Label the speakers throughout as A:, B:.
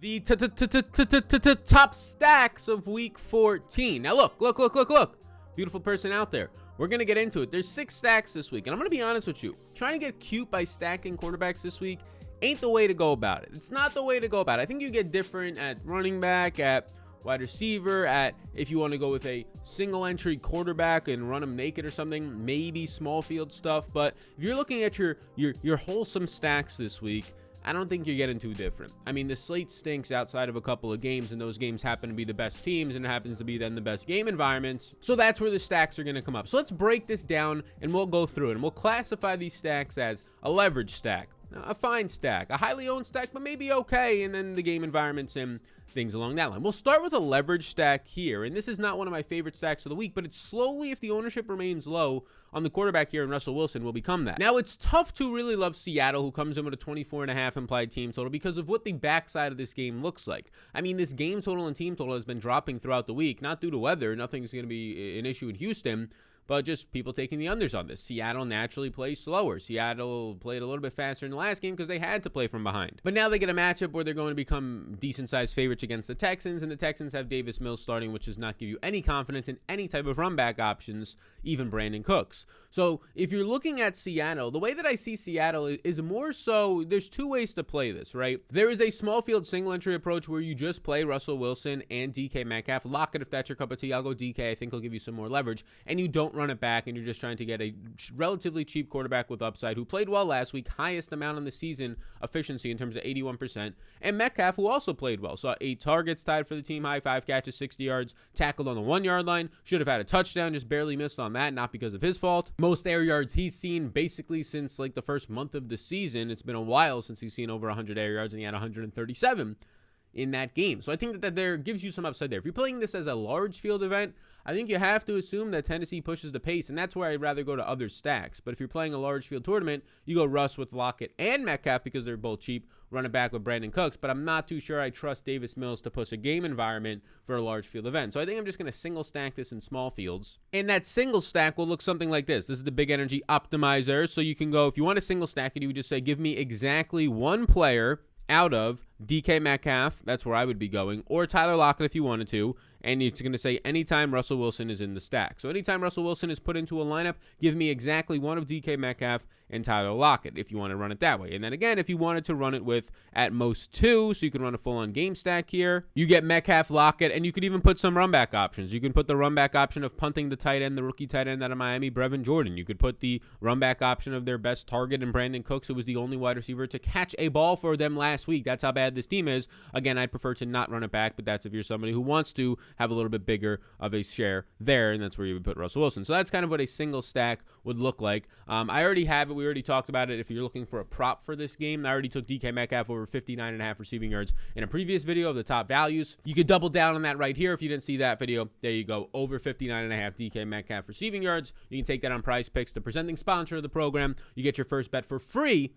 A: The top stacks of week 14. Now look. Beautiful person out there. We're going to get into it. There's 6 stacks this week, and I'm going to be honest with you. Trying to get cute by stacking quarterbacks this week ain't the way to go about it. It's not the way to go about it. I think you get different at running back, at wide receiver, at if you want to go with a single entry quarterback and run them naked or something, maybe small field stuff. But if you're looking at your wholesome stacks this week, I don't think you're getting too different. I mean, the slate stinks outside of a couple of games, and those games happen to be the best teams, and it happens to be then the best game environments. So that's where the stacks are going to come up. So let's break this down, and we'll go through it, and we'll classify these stacks as a leverage stack, a fine stack, a highly owned stack, but maybe okay, and then the game environments and things along that line. We'll start with a leverage stack here, and this is not one of my favorite stacks of the week, but it's slowly, if the ownership remains low on the quarterback here, and Russell Wilson will become that. Now, it's tough to really love Seattle, who comes in with a 24.5 implied team total, because of what the backside of this game looks like. I mean, this game total and team total has been dropping throughout the week, not due to weather. Nothing's going to be an issue in Houston, but just people taking the unders on this. Seattle naturally plays slower. Seattle played a little bit faster in the last game because they had to play from behind. But now they get a matchup where they're going to become decent-sized favorites against the Texans, and the Texans have Davis Mills starting, which does not give you any confidence in any type of run back options, even Brandon Cooks. So if you're looking at Seattle, the way that I see Seattle is more so, there's 2 ways to play this, right? There is a small field single entry approach where you just play Russell Wilson and DK Metcalf. Lock it if that's your cup of tea. I'll go DK. I think he'll give you some more leverage. And you don't run it back, and you're just trying to get a relatively cheap quarterback with upside who played well last week, highest amount on the season efficiency in terms of 81%, and Metcalf, who also played well, saw 8 targets, tied for the team high, 5 catches, 60 yards, tackled on the 1-yard line, should have had a touchdown, just barely missed on that, not because of his fault. Most air yards he's seen basically since like the first month of the season. It's been a while since he's seen over 100 air yards, and he had 137 in that game. So I think that there gives you some upside there. If you're playing this as a large field event, I think you have to assume that Tennessee pushes the pace, and that's where I'd rather go to other stacks. But if you're playing a large field tournament, you go Russ with Lockett and Metcalf because they're both cheap, run it back with Brandon Cooks, but I'm not too sure I trust Davis Mills to push a game environment for a large field event. So I think I'm just going to single stack this in small fields. And that single stack will look something like this. This is the Big Energy Optimizer. So you can go, if you want to single stack it, you would just say, give me exactly one player out of DK Metcalf, that's where I would be going, or Tyler Lockett if you wanted to, and it's going to say anytime Russell Wilson is in the stack. So anytime Russell Wilson is put into a lineup, give me exactly one of DK Metcalf and Tyler Lockett if you want to run it that way. And then again, if you wanted to run it with at most 2, so you can run a full-on game stack here, you get Metcalf, Lockett, and you could even put some run back options. You can put the run back option of punting the tight end, the rookie tight end out of Miami, Brevin Jordan. You could put the run back option of their best target in Brandon Cooks, who was the only wide receiver to catch a ball for them last week. That's how bad this team is. Again, I'd prefer to not run it back, but that's if you're somebody who wants to have a little bit bigger of a share there, and that's where you would put Russell Wilson. So that's kind of what a single stack would look like. I already have it. We already talked about it. If you're looking for a prop for this game, I already took DK Metcalf over 59.5 receiving yards in a previous video of the top values. You could double down on that right here. If you didn't see that video, there you go. Over 59.5 DK Metcalf receiving yards. You can take that on Prize Picks, the presenting sponsor of the program. You get your first bet for free,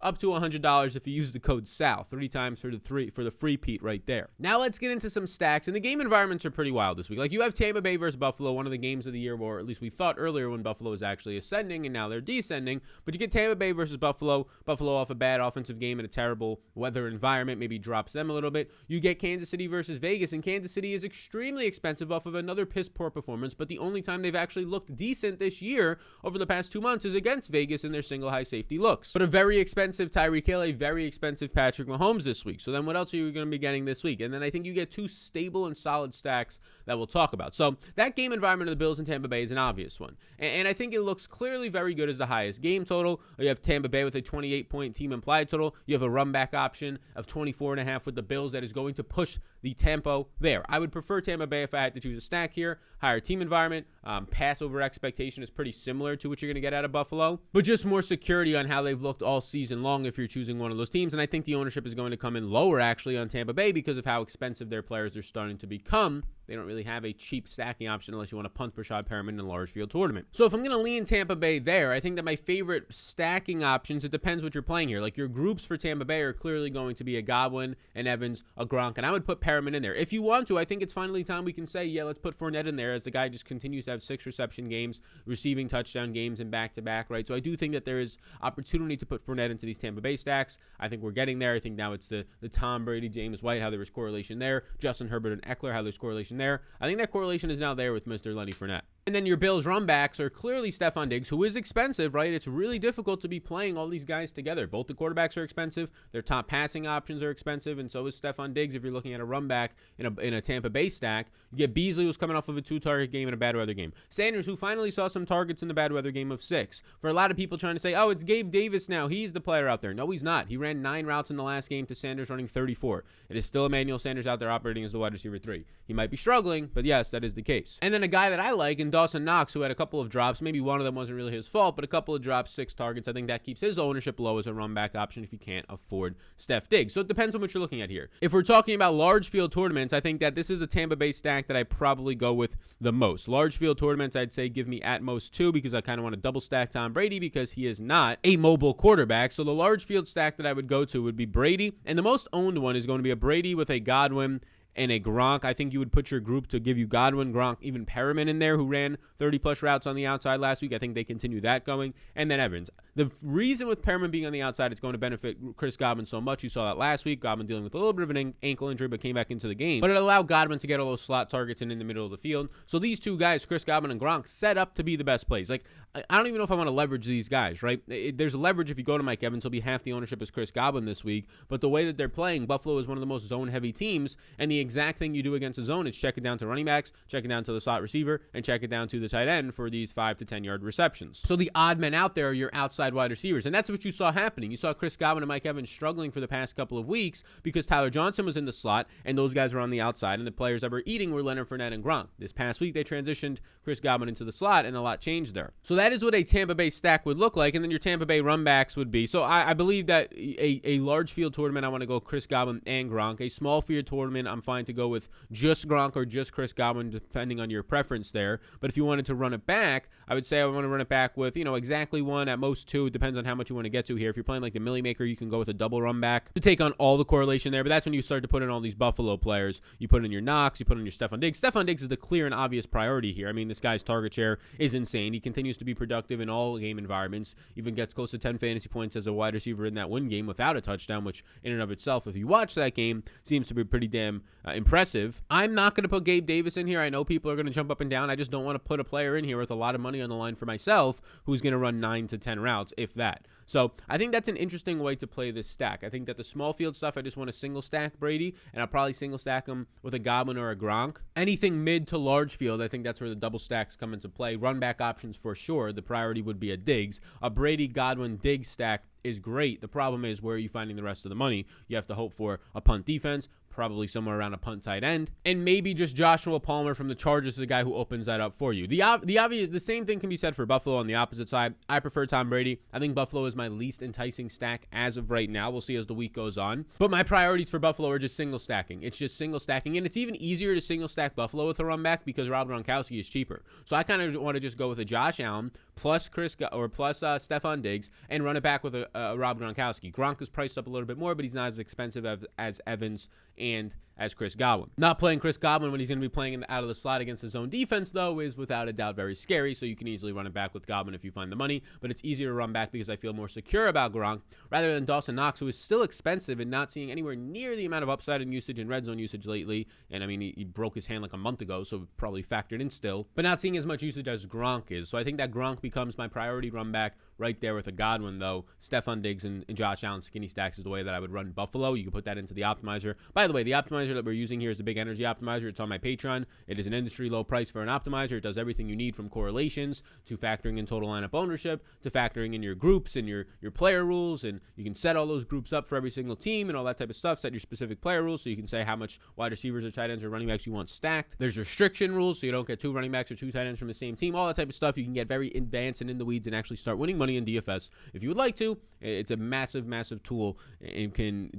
A: up to $100 if you use the code SAL 3 times for the free Pete right there. Now let's get into some stacks, and the game environments are pretty wild this week. Like, you have Tampa Bay versus Buffalo, one of the games of the year, or at least we thought earlier when Buffalo was actually ascending, and now they're descending. But you get Tampa Bay versus Buffalo. Buffalo off a bad offensive game in a terrible weather environment, maybe drops them a little bit. You get Kansas City versus Vegas, and Kansas City is extremely expensive off of another piss poor performance, but the only time they've actually looked decent this year over the past 2 months is against Vegas in their single high safety looks. But a very expensive Tyreek Hill, a very expensive Patrick Mahomes this week. So then what else are you going to be getting this week? And then I think you get 2 stable and solid stacks that we'll talk about. So that game environment of the Bills and Tampa Bay is an obvious one. And I think it looks clearly very good as the highest game total. You have Tampa Bay with a 28-point team implied total. You have a run back option of 24.5 with the Bills that is going to push the tempo there. I would prefer Tampa Bay if I had to choose a stack here. Higher team environment. Pass over expectation is pretty similar to what you're going to get out of Buffalo, but just more security on how they've looked all season long if you're choosing one of those teams. And I think the ownership is going to come in lower actually on Tampa Bay because of how expensive their players are starting to become. They don't really have a cheap stacking option unless you want to punt Rashad Perriman in a large field tournament. So if I'm going to lean Tampa Bay there, I think that my favorite stacking options, it depends what you're playing here. Like, your groups for Tampa Bay are clearly going to be a Godwin, an Evans, a Gronk, and I would put Perriman in there. If you want to, I think it's finally time we can say, yeah, let's put Fournette in there, as the guy just continues to have 6 reception games, receiving touchdown games, and back-to-back, right? So I do think that there is opportunity to put Fournette into these Tampa Bay stacks. I think we're getting there. I think now it's the Tom Brady, James White, how there was correlation there. Justin Herbert and Eckler, how there's correlation there. I think that correlation is now there with Mr. Lenny Fournette. And then your Bills run backs are clearly Stephon Diggs, who is expensive, right? It's really difficult to be playing all these guys together. Both the quarterbacks are expensive. Their top passing options are expensive, and so is Stephon Diggs if you're looking at a run back in a Tampa Bay stack. You get Beasley, who's coming off of a 2-target game in a bad weather game. Sanders, who finally saw some targets in the bad weather game of 6. For a lot of people trying to say, oh, it's Gabe Davis now. He's the player out there. No, he's not. He ran 9 routes in the last game to Sanders running 34. It is still Emmanuel Sanders out there operating as the wide receiver 3. He might be struggling, but yes, that is the case. And then a guy that I like, in Dawson Knox, who had a couple of drops. Maybe one of them wasn't really his fault, but a couple of drops, 6 targets. I think that keeps his ownership low as a run back option if you can't afford Steph Diggs. So it depends on what you're looking at here. If we're talking about large field tournaments, I think that this is the Tampa Bay stack that I probably go with the most. Large field tournaments, I'd say give me at most 2 because I kind of want to double stack Tom Brady because he is not a mobile quarterback. So the large field stack that I would go to would be Brady. And the most owned one is going to be a Brady with a Godwin and a Gronk. I think you would put your group to give you Godwin, Gronk, even Perriman in there, who ran 30-plus routes on the outside last week. I think they continue that going. And then Evans. The reason with Perriman being on the outside, it's going to benefit Chris Godwin so much. You saw that last week. Godwin dealing with a little bit of an ankle injury, but came back into the game. But it allowed Godwin to get all those slot targets in the middle of the field. So these two guys, Chris Godwin and Gronk, set up to be the best plays. Like, I don't even know if I want to leverage these guys, right? There's leverage if you go to Mike Evans. He'll be half the ownership as Chris Godwin this week. But the way that they're playing, Buffalo is one of the most zone-heavy teams. And the exact thing you do against a zone is check it down to running backs, check it down to the slot receiver, and check it down to the tight end for these 5 to 10 yard receptions. So the odd men out there are your outside wide receivers. And that's what you saw happening. You saw Chris Godwin and Mike Evans struggling for the past couple of weeks because Tyler Johnson was in the slot and those guys were on the outside, and the players that were eating were Leonard Fournette and Gronk. This past week, they transitioned Chris Godwin into the slot, and a lot changed there. So that is what a Tampa Bay stack would look like, and then your Tampa Bay run backs would be. So I believe that a large field tournament, I want to go Chris Godwin and Gronk. A small field tournament, I'm fine to go with just Gronk or just Chris Godwin, depending on your preference there. But if you wanted to run it back, I would say I want to run it back with, exactly 1, at most 2. It depends on how much you want to get to here. If you're playing like the Millie Maker, you can go with a double run back to take on all the correlation there. But that's when you start to put in all these Buffalo players. You put in your Knox, you put in your Stephon Diggs. Stephon Diggs is the clear and obvious priority here. I mean, this guy's target share is insane. He continues to be productive in all game environments, even gets close to 10 fantasy points as a wide receiver in that win game without a touchdown, which in and of itself, if you watch that game, seems to be pretty damn impressive. I'm not going to put Gabe Davis in here. I know people are going to jump up and down. I just don't want to put a player in here with a lot of money on the line for myself who's going to run 9 to 10 routes, if that. So I think that's an interesting way to play this stack. I think that the small field stuff, I just want to single stack Brady, and I'll probably single stack him with a Godwin or a Gronk. Anything mid to large field, I think that's where the double stacks come into play. Run back options for sure. The priority would be a Diggs. A Brady, Godwin, Diggs stack is great. The problem is, where are you finding the rest of the money? You have to hope for a punt defense, probably somewhere around a punt tight end, and maybe just Joshua Palmer from the Chargers is the guy who opens that up for you. The same thing can be said for Buffalo on the opposite side. I prefer Tom Brady. I think Buffalo is my least enticing stack as of right now. We'll see as the week goes on. But my priorities for Buffalo are just single stacking. It's just single stacking, and it's even easier to single stack Buffalo with a run back because Rob Gronkowski is cheaper. So I kind of want to just go with a Josh Allen plus Stephon Diggs and run it back with a Rob Gronkowski. Gronk is priced up a little bit more, but he's not as expensive as Evans and as Chris Godwin. Not playing Chris Godwin when he's going to be playing out of the slot against his own defense, though, is without a doubt very scary, so you can easily run it back with Godwin if you find the money, but it's easier to run back because I feel more secure about Gronk rather than Dawson Knox, who is still expensive and not seeing anywhere near the amount of upside in usage and red zone usage lately, and I mean, he broke his hand like a month ago, so probably factored in still, but not seeing as much usage as Gronk is, so I think that Gronk becomes my priority run back right there with a Godwin, though. Stephon Diggs and Josh Allen skinny stacks is the way that I would run Buffalo. You can put that into the optimizer. By the way, the optimizer that we're using here is the Big Energy Optimizer. It's on my Patreon. It is an industry low price for an optimizer. It does everything you need, from correlations to factoring in total lineup ownership to factoring in your groups and your player rules, and you can set all those groups up for every single team and all that type of stuff. Set your specific player rules so you can say how much wide receivers or tight ends or running backs you want stacked. There's restriction rules so you don't get 2 running backs or 2 tight ends from the same team. All that type of stuff. You can get very advanced and in the weeds and actually start winning money in DFS if you would like to. It's a massive tool, and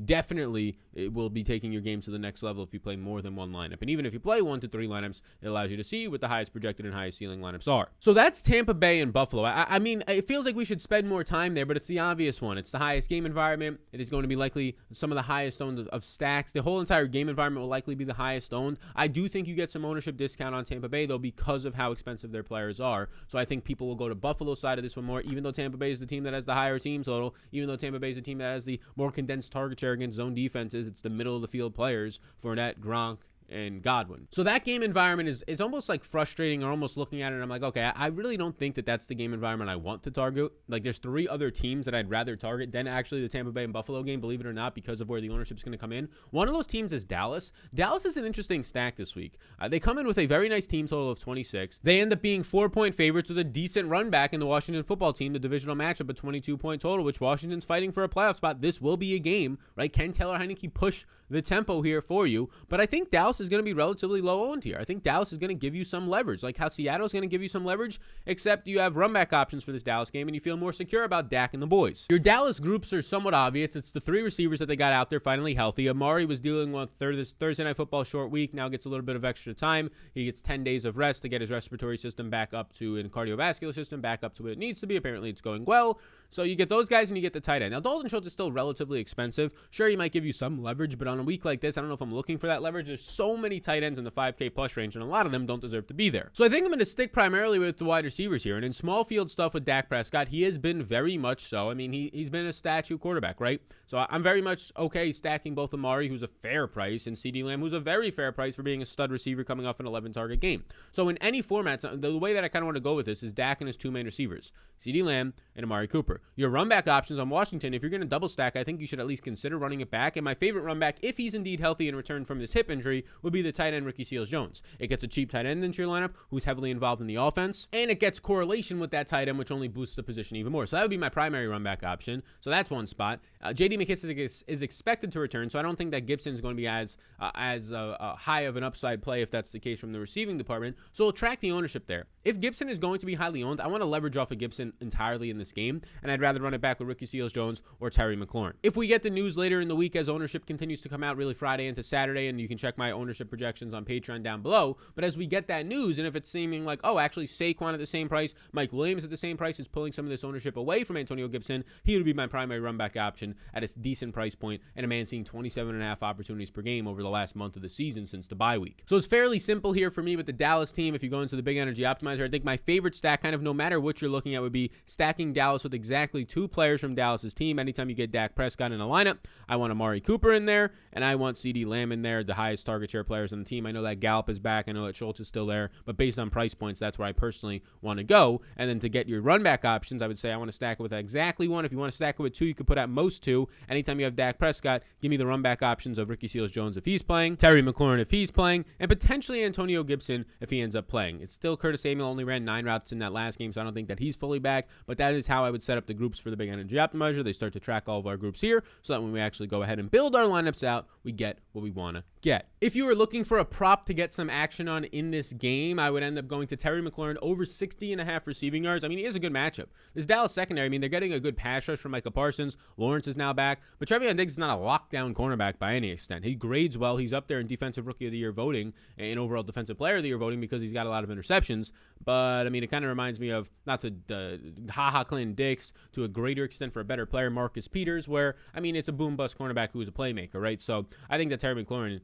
A: it will be taking your game to the next level if you play more than one lineup. And even if you play 1 to 3 lineups, it allows you to see what the highest projected and highest ceiling lineups are. So that's Tampa Bay and Buffalo. I mean, it feels like we should spend more time there, but it's the obvious one. It's the highest game environment. It is going to be likely some of the highest owned of stacks. The whole entire game environment will likely be the highest owned. I do think you get some ownership discount on Tampa Bay, though, because of how expensive their players are. So I think people will go to Buffalo side of this one more, even though Tampa Bay is the team that has the higher team total, even though Tampa Bay is the team that has the more condensed target share against zone defenses. It's the middle of the field players, Fournette, Gronk, and Godwin. So that game environment is almost like frustrating, or almost looking at it and I'm like, okay, I really don't think that that's the game environment I want to target. Like, there's 3 other teams that I'd rather target than actually the Tampa Bay and Buffalo game, believe it or not, because of where the ownership is going to come in. One of those teams is Dallas. Dallas is an interesting stack this week. They come in with a very nice team total of 26. They end up being 4-point favorites with a decent run back in the Washington football team, the divisional matchup, a 22-point total, which Washington's fighting for a playoff spot. This will be a game, right? Can Taylor Heineke push the tempo here for you? But I think Dallas is going to be relatively low owned here. I think Dallas is going to give you some leverage, like how Seattle is going to give you some leverage, except you have run back options for this Dallas game and you feel more secure about Dak and the boys. Your Dallas groups are somewhat obvious. It's the 3 receivers that they got out there finally healthy. Amari was dealing with this Thursday Night Football short week, now gets a little bit of extra time. He gets 10 days of rest to get his respiratory system back up to, and cardiovascular system back up to what it needs to be. Apparently it's going well. So you get those guys and you get the tight end. Now, Dalton Schultz is still relatively expensive. Sure, he might give you some leverage, but on a week like this, I don't know if I'm looking for that leverage. There's so many tight ends in the 5K plus range, and a lot of them don't deserve to be there. So I think I'm going to stick primarily with the wide receivers here. And in small field stuff with Dak Prescott, he has been very much so. I mean, he's been a statue quarterback, right? So I'm very much okay stacking both Amari, who's a fair price, and CeeDee Lamb, who's a very fair price for being a stud receiver coming off an 11-target game. So in any format, the way that I kind of want to go with this is Dak and his 2 main receivers, CeeDee Lamb and Amari Cooper. Your run back options on Washington, if you're going to double stack, I think you should at least consider running it back. And my favorite run back, if he's indeed healthy and returned from this hip injury, would be the tight end Ricky Seals-Jones. It gets a cheap tight end into your lineup who's heavily involved in the offense, and it gets correlation with that tight end, which only boosts the position even more. So that would be my primary run back option. So that's one spot. J.D. McKissic is expected to return, so I don't think that Gibson is going to be as high of an upside play if that's the case from the receiving department. So we'll track the ownership there. If Gibson is going to be highly owned, I want to leverage off of Gibson entirely in this game, and I'd rather run it back with Ricky Seals-Jones or Terry McLaurin. If we get the news later in the week as ownership continues to come out, really Friday into Saturday, and you can check my ownership projections on Patreon down below, but as we get that news, and if it's seeming like, oh, actually Saquon at the same price, Mike Williams at the same price is pulling some of this ownership away from Antonio Gibson, he would be my primary run back option at a decent price point, and a man seeing 27.5 opportunities per game over the last month of the season since the bye week. So it's fairly simple here for me with the Dallas team. If you go into the big energy optimizer, I think my favorite stack, kind of no matter what you're looking at, would be stacking Dallas with exactly 2 players from Dallas's team. Anytime you get Dak Prescott in a lineup, I want Amari Cooper in there, and I want CeeDee Lamb in there, the highest target share players on the team. I know that Gallup is back. I know that Schultz is still there, but based on price points, that's where I personally want to go. And then to get your run back options, I would say I want to stack it with exactly 1. If you want to stack it with 2, you could put at most 2. Anytime you have Dak Prescott, give me the run back options of Ricky Seals-Jones if he's playing, Terry McLaurin if he's playing, and potentially Antonio Gibson if he ends up playing. It's still Curtis Samuel only ran 9 routes in that last game, so I don't think that he's fully back, but that is how I would set up the groups for the big energy optimizer. They start to track all of our groups here so that when we actually go ahead and build our lineups out, we get what we want to get. If you were looking for a prop to get some action on in this game, I would end up going to Terry McLaurin over 60.5 receiving yards. I mean, he is a good matchup. This Dallas secondary, I mean, they're getting a good pass rush from Micah Parsons. Lawrence is now back, but Trevion Diggs is not a lockdown cornerback by any extent. He grades well. He's up there in Defensive Rookie of the Year voting and overall Defensive Player of the Year voting because he's got a lot of interceptions. But, I mean, it kind of reminds me of, not to ha-ha Clinton Dix, to a greater extent for a better player, Marcus Peters, where, I mean, it's a boom-bust cornerback who is a playmaker, right? So I think that Terry McLaurin,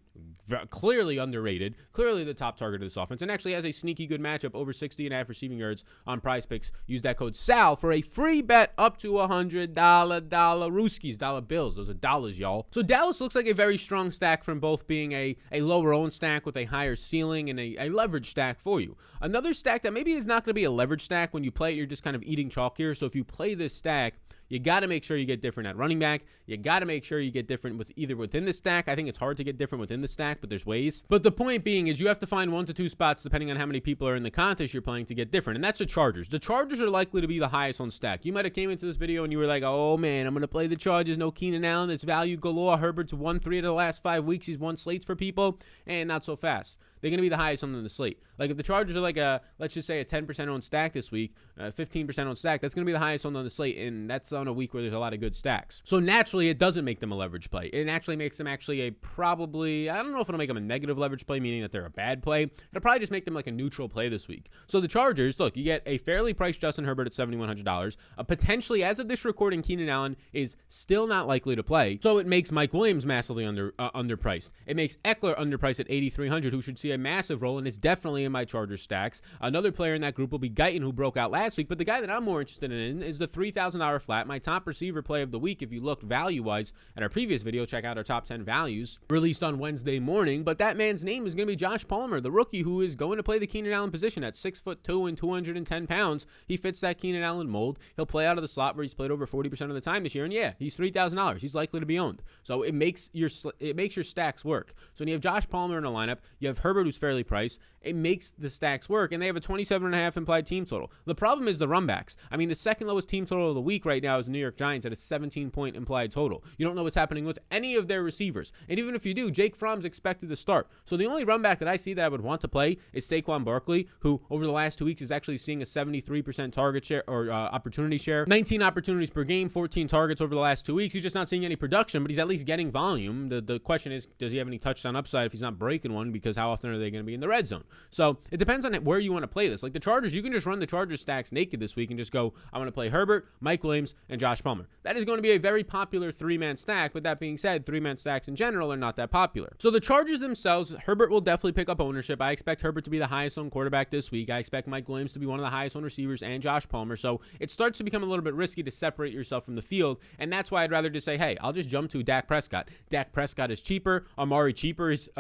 A: clearly underrated, clearly the top target of this offense, and actually has a sneaky good matchup over 60.5 receiving yards on Prize Picks. Use that code SAL for a free bet up to $100 Rooskies, dollar bills. Those are dollars, y'all. So Dallas looks like a very strong stack from both being a lower owned stack with a higher ceiling and a leverage stack for you. Another stack that maybe is not going to be a leverage stack. When you play it, you're just kind of eating chalk here. So if you play this stack, you got to make sure you get different at running back. You got to make sure you get different with either within the stack. I think it's hard to get different within the stack, but there's ways. But the point being is you have to find 1 to 2 spots depending on how many people are in the contest you're playing to get different. And that's the Chargers. The Chargers are likely to be the highest on stack. You might have came into this video and you were like, oh man, I'm going to play the Chargers. No Keenan Allen. It's value galore. Herbert's won 3 of the last 5 weeks. He's won slates for people, and not so fast. They're going to be the highest on the slate. Like if the Chargers are like let's just say a 10% on stack this week, 15% on stack, that's going to be the highest on the slate. And that's on a week where there's a lot of good stacks. So naturally, it doesn't make them a leverage play. It actually makes them a probably, I don't know if it'll make them a negative leverage play, meaning that they're a bad play. It'll probably just make them like a neutral play this week. So the Chargers, look, you get a fairly priced Justin Herbert at $7,100. Potentially, as of this recording, Keenan Allen is still not likely to play. So it makes Mike Williams massively underpriced. It makes Eckler underpriced at $8,300, who should see a massive role and is definitely in my Chargers stacks. Another player in that group will be Guyton, who broke out last week, but the guy that I'm more interested in is the $3,000 flat, my top receiver play of the week. If you looked value-wise at our previous video, check out our top 10 values released on Wednesday morning, but that man's name is going to be Josh Palmer, the rookie who is going to play the Keenan Allen position at 6'2" and 210 pounds. He fits that Keenan Allen mold. He'll play out of the slot where he's played over 40% of the time this year, and yeah, he's $3,000. He's likely to be owned. So it makes your stacks work. So when you have Josh Palmer in a lineup, you have Herbert, who's fairly priced, it makes the stacks work, and they have a 27.5 implied team total. The problem is the runbacks. I mean, the second lowest team total of the week right now is the New York Giants at a 17-point implied total. You don't know what's happening with any of their receivers, and even if you do, Jake Fromm's expected to start. So the only runback that I see that I would want to play is Saquon Barkley, who over the last 2 weeks is actually seeing a 73% target share or opportunity share, 19 opportunities per game, 14 targets over the last 2 weeks. He's just not seeing any production, but he's at least getting volume. The question is, does he have any touchdown upside if he's not breaking one? Because how often are they going to be in the red zone? So it depends on where you want to play this. Like the Chargers, you can just run the Chargers stacks naked this week and just go, I want to play Herbert, Mike Williams, and Josh Palmer. That is going to be a very popular three-man stack. With that being said, three-man stacks in general are not that popular. So the Chargers themselves, Herbert will definitely pick up ownership. I expect Herbert to be the highest owned quarterback this week. I expect Mike Williams to be one of the highest owned receivers, and Josh Palmer. So it starts to become a little bit risky to separate yourself from the field, and that's why I'd rather just say, hey, I'll just jump to Dak Prescott. Dak Prescott is cheaper. Amari Cooper is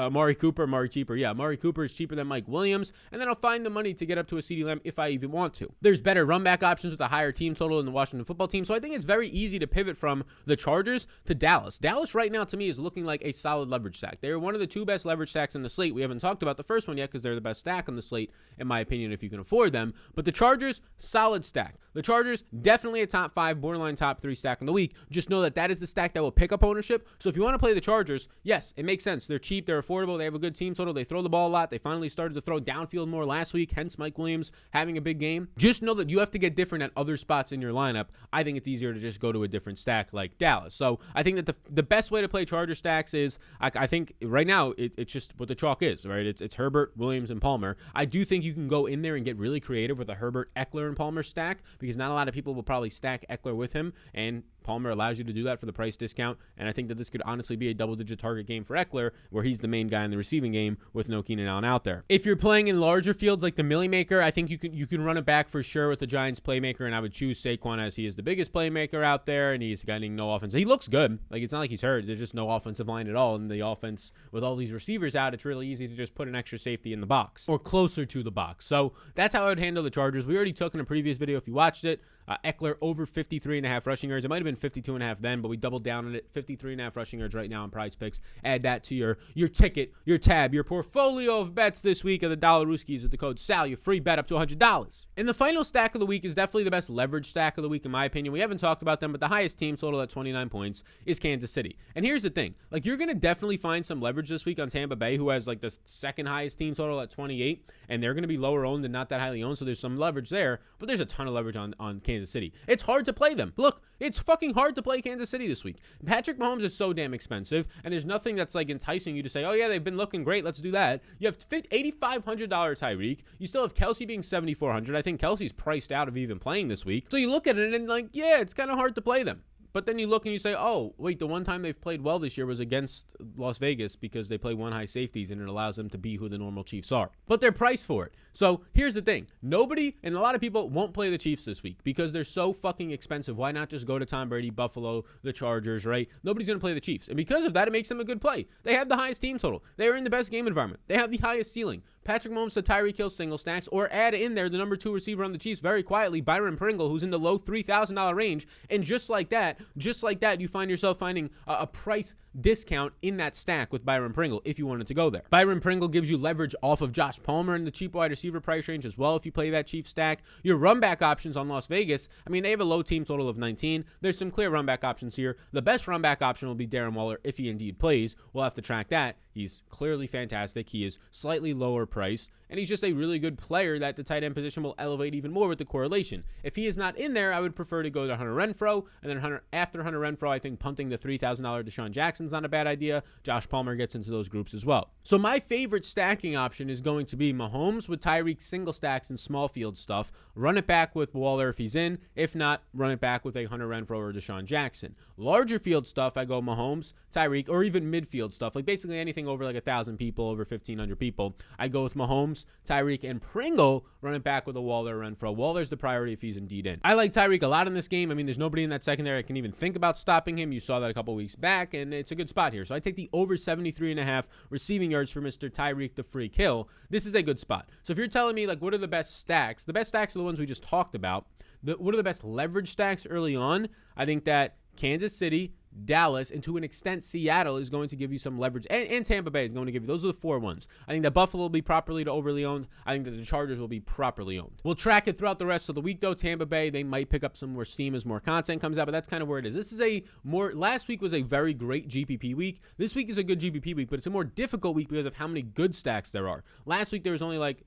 A: cheaper than Mike Williams, and then I'll find the money to get up to a CeeDee Lamb if I even want to. There's better run back options with a higher team total in the Washington football team, so I think it's very easy to pivot from the Chargers to Dallas. Dallas right now to me is looking like a solid leverage stack. They're one of the two best leverage stacks in the slate. We haven't talked about the first one yet because they're the best stack on the slate, in my opinion, if you can afford them. But the Chargers, solid stack. The Chargers, definitely a top 5, borderline top 3 stack in the week. Just know that that is the stack that will pick up ownership. So if you want to play the Chargers, yes, it makes sense. They're cheap, they're affordable, they have a good team total, they throw the ball a lot. They finally started to throw downfield more last week, hence Mike Williams having a big game. Just know that you have to get different at other spots in your lineup. I think it's easier to just go to a different stack like Dallas. So I think that the best way to play Charger stacks is, I think right now, it's just what the chalk is, right? It's Herbert, Williams, and Palmer. I do think you can go in there and get really creative with a Herbert, Eckler, and Palmer stack, because not a lot of people will probably stack Eckler with him, and Palmer allows you to do that for the price discount, and I think that this could honestly be a double-digit target game for Eckler, where he's the main guy in the receiving game with no Keenan Allen out there. If you're playing in larger fields like the Millie Maker, I think you can run it back for sure with the Giants playmaker, and I would choose Saquon as he is the biggest playmaker out there, and he's getting no offense. He looks good. Like, it's not like he's hurt. There's just no offensive line at all, and the offense, with all these receivers out, it's really easy to just put an extra safety in the box, or closer to the box. So that's how I would handle the Chargers. We already took in a previous video if you watched it. Eckler over 53.5 rushing yards. It might have been 52.5 then, but we doubled down on it. 53.5 rushing yards right now on Prize Picks. Add that to your ticket, your tab, your portfolio of bets this week of the Dollar Rooskies with the code SAL. Your free bet up to $100. And the final stack of the week is definitely the best leverage stack of the week, in my opinion. We haven't talked about them, but the highest team total at 29 points is Kansas City. And here's the thing. Like, you're going to definitely find some leverage this week on Tampa Bay, who has like the second highest team total at 28, and they're going to be lower owned and not that highly owned, so there's some leverage there, but there's a ton of leverage on Kansas City. It's hard to play them. Look, it's fucking hard to play Kansas City this week. Patrick Mahomes is so damn expensive, and there's nothing that's like enticing you to say, oh yeah, they've been looking great, let's do that. You have $8,500 Tyreek. You still have Kelsey being $7,400. I think Kelsey's priced out of even playing this week. So you look at it and like, yeah, it's kind of hard to play them. But then you look and you say, oh, wait, the one time they've played well this year was against Las Vegas because they play one high safeties and it allows them to be who the normal Chiefs are. But they're priced for it. So here's the thing. Nobody, and a lot of people, won't play the Chiefs this week because they're so fucking expensive. Why not just go to Tom Brady, Buffalo, the Chargers, right? Nobody's going to play the Chiefs. And because of that, it makes them a good play. They have the highest team total. They are in the best game environment. They have the highest ceiling. Patrick Mahomes to Tyreek Hill single stacks, or add in there the number 2 receiver on the Chiefs very quietly, Byron Pringle, who's in the low $3,000 range. And just like that, you find yourself finding a price discount in that stack with Byron Pringle if you wanted to go there. Byron Pringle gives you leverage off of Josh Palmer in the cheap wide receiver price range as well if you play that Chiefs stack. Your run back options on Las Vegas, I mean, they have a low team total of 19. There's some clear run back options here. The best run back option will be Darren Waller if he indeed plays. We'll have to track that. He's clearly fantastic. He is slightly lower price, and he's just a really good player that the tight end position will elevate even more with the correlation. If he is not in there, I would prefer to go to Hunter Renfrow, and then after Hunter Renfrow, I think punting the $3,000 Deshaun Jackson's not a bad idea. Josh Palmer gets into those groups as well. So my favorite stacking option is going to be Mahomes with Tyreek single stacks and small field stuff. Run it back with Waller if he's in. If not, run it back with a Hunter Renfrow or Deshaun Jackson. Larger field stuff, I go Mahomes, Tyreek, or even midfield stuff, like basically anything over like 1,000 people, over 1,500 people. I go with Mahomes, Tyreek, and Pringle. Run it back with a Waller or Renfrow. Waller's the priority if he's indeed in. I like Tyreek a lot in this game. I mean, there's nobody in that secondary that can even think about stopping him. You saw that a couple weeks back, and it's a good spot here. So I take the over 73.5 receiving yards for Mr. Tyreek the Freak Hill. This is a good spot. So if you're telling me, like, what are the best stacks? The best stacks are the ones we just talked about. What are the best leverage stacks early on? I think that Kansas City, Dallas, and to an extent Seattle is going to give you some leverage, and Tampa Bay is going to give you. Those are the 4 ones. I think that Buffalo will be properly to overly owned. I think that the Chargers will be properly owned. We'll track it throughout the rest of the week though. Tampa Bay, they might pick up some more steam as more content comes out, but that's kind of where it is. This is last week was a very great GPP week. This week is a good GPP week, but it's a more difficult week because of how many good stacks there are. Last week there was only like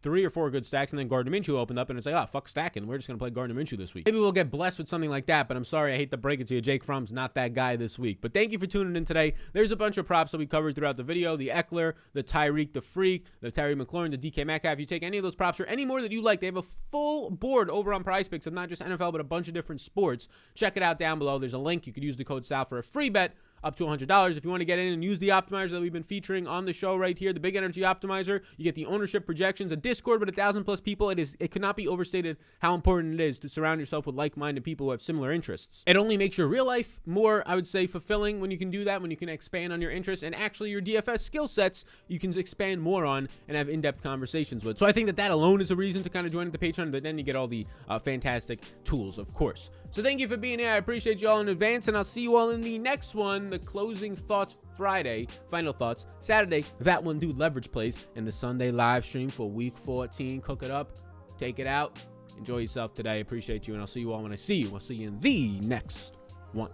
A: 3 or 4 good stacks, and then Gardner Minshew opened up, and it's like, oh, fuck stacking. We're just going to play Gardner Minshew this week. Maybe we'll get blessed with something like that, but I'm sorry, I hate to break it to you. Jake Fromm's not that guy this week. But thank you for tuning in today. There's a bunch of props that we covered throughout the video. The Eckler, the Tyreek, the Freak, the Terry McLaurin, the DK Metcalf. If you take any of those props or any more that you like, they have a full board over on PrizePicks of not just NFL, but a bunch of different sports. Check it out down below. There's a link. You could use the code SAL for a free bet up to $100. If you want to get in and use the optimizer that we've been featuring on the show right here, the Big Energy Optimizer, you get the ownership projections, a Discord with 1,000+ people. It could not be overstated how important it is to surround yourself with like-minded people who have similar interests. It only makes your real life more, I would say, fulfilling when you can do that, when you can expand on your interests, and actually your DFS skill sets you can expand more on and have in-depth conversations with. So I think that alone is a reason to kind of join the Patreon, but then you get all the fantastic tools, of course. So thank you for being here. I appreciate you all in advance, and I'll see you all in the next one. The closing thoughts Friday, final thoughts Saturday, that one dude leverage plays, and the Sunday live stream for week 14. Cook it up, take it out, enjoy yourself today. Appreciate you, and I'll see you all when I see you. I'll see you in the next one.